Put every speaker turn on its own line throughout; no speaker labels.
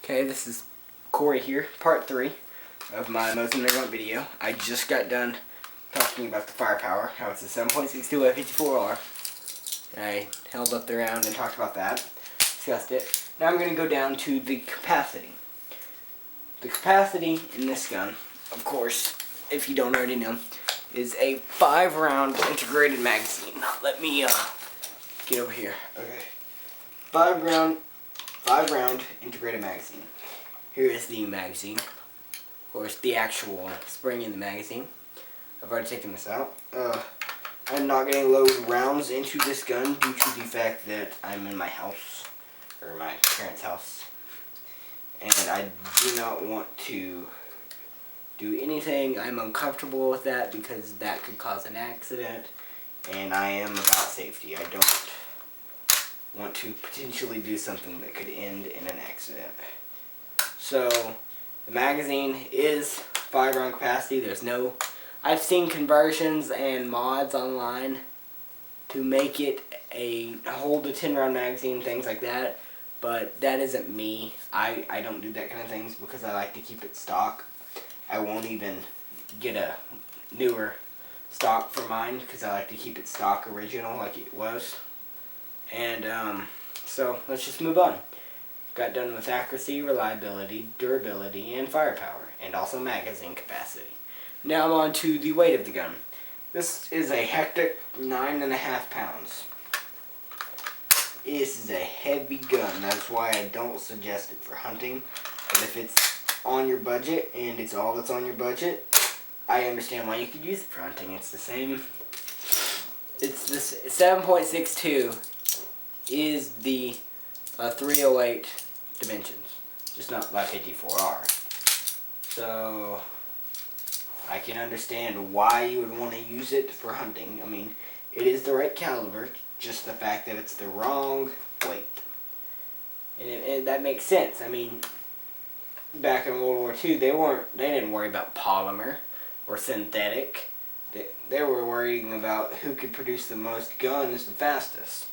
Okay, this is Corey here, part 3 of my Mosin Nagant video. I just got done talking about the firepower, how it's a 7.62 F54R. And I held up the round and talked about that, discussed it. Now I'm going to go down to the capacity. The capacity in this gun, of course, if you don't already know, is a 5-round integrated magazine. Let me get over here. Okay, 5-round integrated magazine. Here is the magazine. Of course, the actual spring in the magazine. I've already taken this out. I'm not going to load rounds into this gun due to the fact that I'm in my house, or my parents' house. And I do not want to do anything. I'm uncomfortable with that because that could cause an accident. And I am about safety. I don't want to potentially do something that could end in an accident. So, the magazine is 5-round capacity. I've seen conversions and mods online to make it hold a 10-round magazine, things like that. But that isn't me. I don't do that kind of things because I like to keep it stock. I won't even get a newer stock for mine because I like to keep it stock original like it was. And so let's just move on. Got done with accuracy, reliability, durability, and firepower, and also magazine capacity. Now I'm on to the weight of the gun. This is a hectic 9.5 pounds. This is a heavy gun. That's why I don't suggest it for hunting. But if it's on your budget and it's all that's on your budget, I understand why you could use it for hunting. It's the same. It's this 7.62 is the 308 dimensions, just not like 54R. So I can understand why you would want to use it for hunting. I mean, it is the right caliber, just the fact that it's the wrong weight. And that makes sense. I mean, back in World War II, they didn't worry about polymer or synthetic. They were worrying about who could produce the most guns the fastest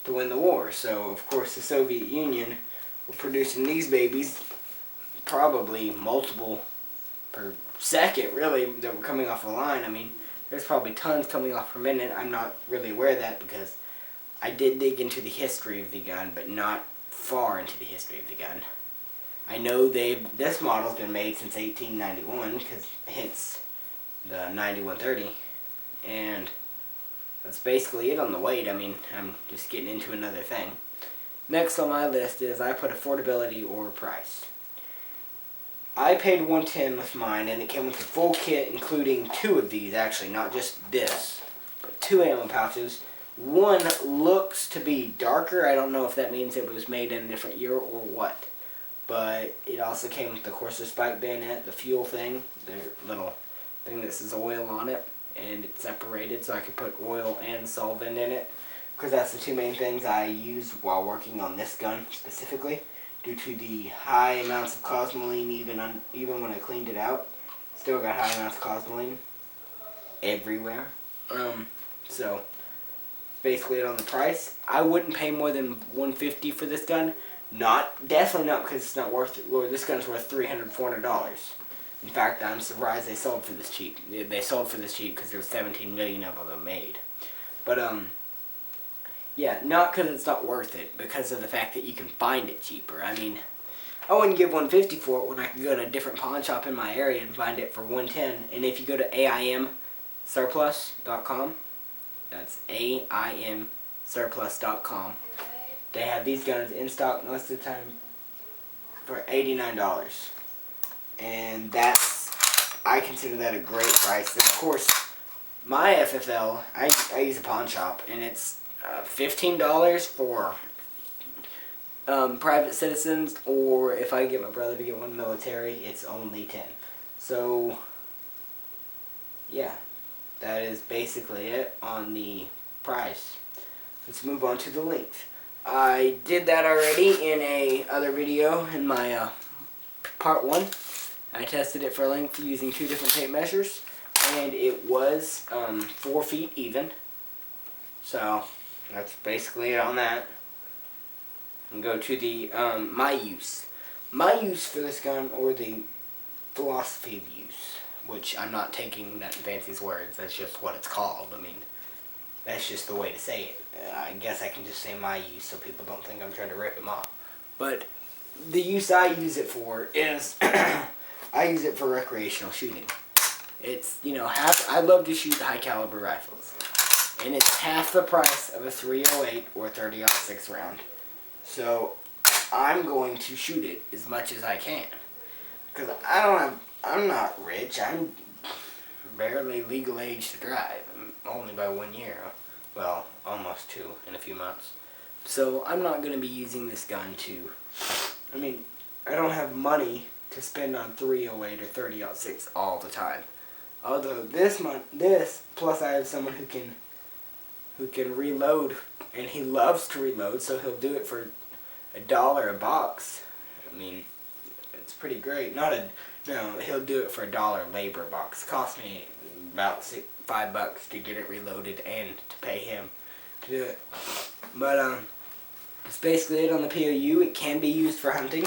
to win the war. So, of course, the Soviet Union were producing these babies, probably multiple per second, really, that were coming off the line. I mean, there's probably tons coming off per minute. I'm not really aware of that because I did dig into the history of the gun, but not far into the history of the gun. I know this model's been made since 1891, because hence the 9130, and that's basically it on the weight. I mean, I'm just getting into another thing. Next on my list is I put affordability or price. I paid $110 with mine, and it came with a full kit, including 2 of these, actually, not just this, but 2 ammo pouches. One looks to be darker. I don't know if that means it was made in a different year or what. But it also came with the Corsair spike bayonet, the fuel thing, the little thing that says oil on it, and it's separated so I could put oil and solvent in it, because that's the 2 main things I use while working on this gun specifically, due to the high amounts of cosmoline. Even when I cleaned it out, still got high amounts of cosmoline everywhere. So basically it on the price. I wouldn't pay more than $150 for this gun. Definitely not because it's not worth it. Well, this gun's worth $300, $400. In fact, I'm surprised they sold for this cheap. They sold for this cheap because there were 17 million of them made. But yeah, not because it's not worth it, because of the fact that you can find it cheaper. I mean, I wouldn't give $150 for it when I could go to a different pawn shop in my area and find it for $110. And if you go to AIMsurplus.com, that's AIMsurplus.com, they have these guns in stock most of the time for $89. And I consider that a great price. And of course, my FFL, I use a pawn shop, and it's $15 for private citizens, or if I get my brother to get one military, it's only $10. So, yeah, that is basically it on the price. Let's move on to the length. I did that already in a other video in my part 1. I tested it for length using 2 different tape measures, and it was 4 feet even. So that's basically it on that. And go to the my use. my use for this gun, or the philosophy of use, which I'm not taking that in fancy words, that's just what it's called. I mean, that's just the way to say it. I guess I can just say my use so people don't think I'm trying to rip them off. But the use I use it for is, I use it for recreational shooting. It's, I love to shoot high caliber rifles. And it's half the price of a .308 or 30-06 round. So I'm going to shoot it as much as I can. Because I'm not rich. I'm barely legal age to drive. I'm only by 1 year. Well, almost 2 in a few months. So I'm not going to be using this gun to, I don't have money to spend on .308 or 30-06 all the time. Although this, plus I have someone who can reload, and he loves to reload, so he'll do it for $1 a box. It's pretty great. He'll do it for $1 labor box. It cost me about $5 to get it reloaded and to pay him to do it. But that's basically it on the POU. It can be used for hunting.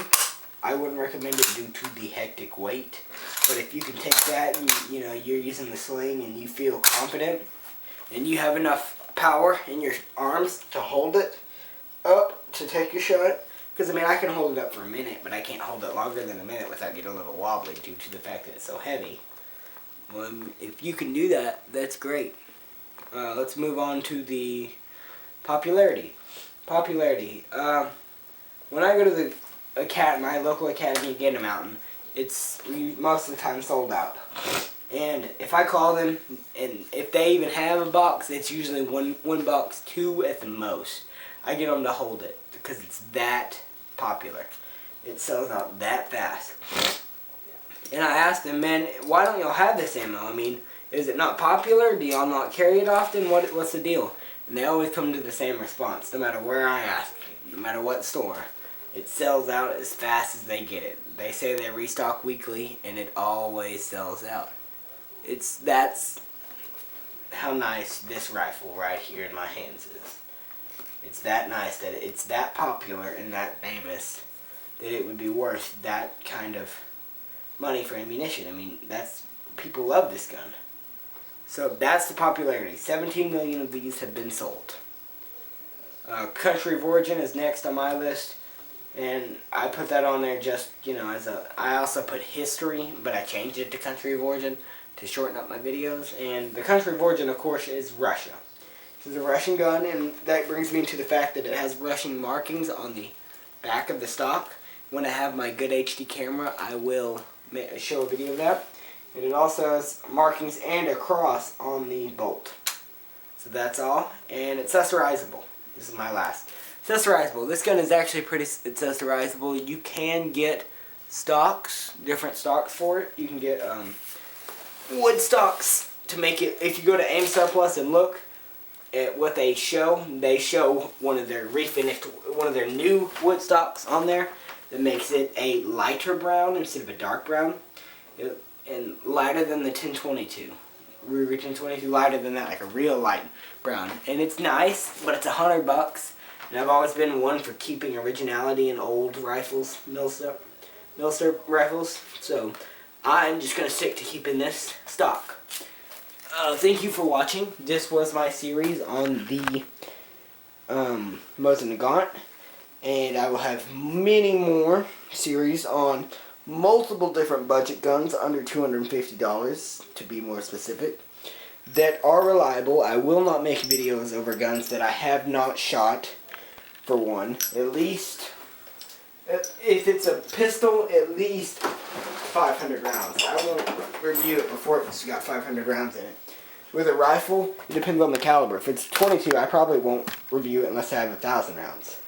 I wouldn't recommend it due to the hectic weight. But if you can take that and you're using the sling and you feel confident and you have enough power in your arms to hold it up to take your shot. Because I can hold it up for a minute, but I can't hold it longer than a minute without getting a little wobbly due to the fact that it's so heavy. Well, if you can do that, that's great. Let's move on to the popularity. When I go to my local academy at Gator Mountain, it's most of the time sold out. And if I call them, and if they even have a box, it's usually one box, 2 at the most. I get them to hold it because it's that popular. It sells out that fast. And I asked them, man, why don't y'all have this ammo? Is it not popular? Do y'all not carry it often? What's the deal? And they always come to the same response, no matter where I ask, no matter what store. It sells out as fast as they get it. They say they restock weekly, and it always sells out. That's how nice this rifle right here in my hands is. It's that nice, that it's that popular and that famous, that it would be worth that kind of money for ammunition. People love this gun. So that's the popularity. 17 million of these have been sold. Country of origin is next on my list. And I put that on there just, I also put history, but I changed it to country of origin to shorten up my videos. And the country of origin, of course, is Russia. This is a Russian gun, and that brings me to the fact that it has Russian markings on the back of the stock. When I have my good HD camera, I will show a video of that. And it also has markings and a cross on the bolt. So that's all. And it's accessorizable. This is my last. Accessorizable. This gun is actually pretty accessorizable. You can get stocks, different stocks for it. You can get wood stocks to make it. If you go to Aim Surplus and look at what they show one of their refinished, one of their new wood stocks on there that makes it a lighter brown instead of a dark brown, and lighter than the 1022. Ruger 1022, lighter than that, like a real light brown. And it's nice, but it's $100. And I've always been one for keeping originality in old rifles, Milster rifles. So I'm just going to stick to keeping this stock. Thank you for watching. This was my series on the Mosin Nagant. And I will have many more series on multiple different budget guns under $250, to be more specific, that are reliable. I will not make videos over guns that I have not shot. For one, at least, if it's a pistol, at least 500 rounds. I won't review it before it's got 500 rounds in it. With a rifle, it depends on the caliber. If it's 22, I probably won't review it unless I have 1,000 rounds.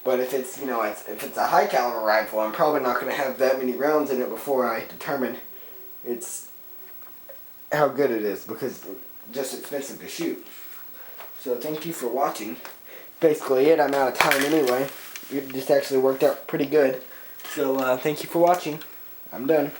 But if it's, if it's a high caliber rifle, I'm probably not going to have that many rounds in it before I determine how good it is, because it's just expensive to shoot. So thank you for watching. Basically it. I'm out of time anyway. It just actually worked out pretty good. So thank you for watching. I'm done.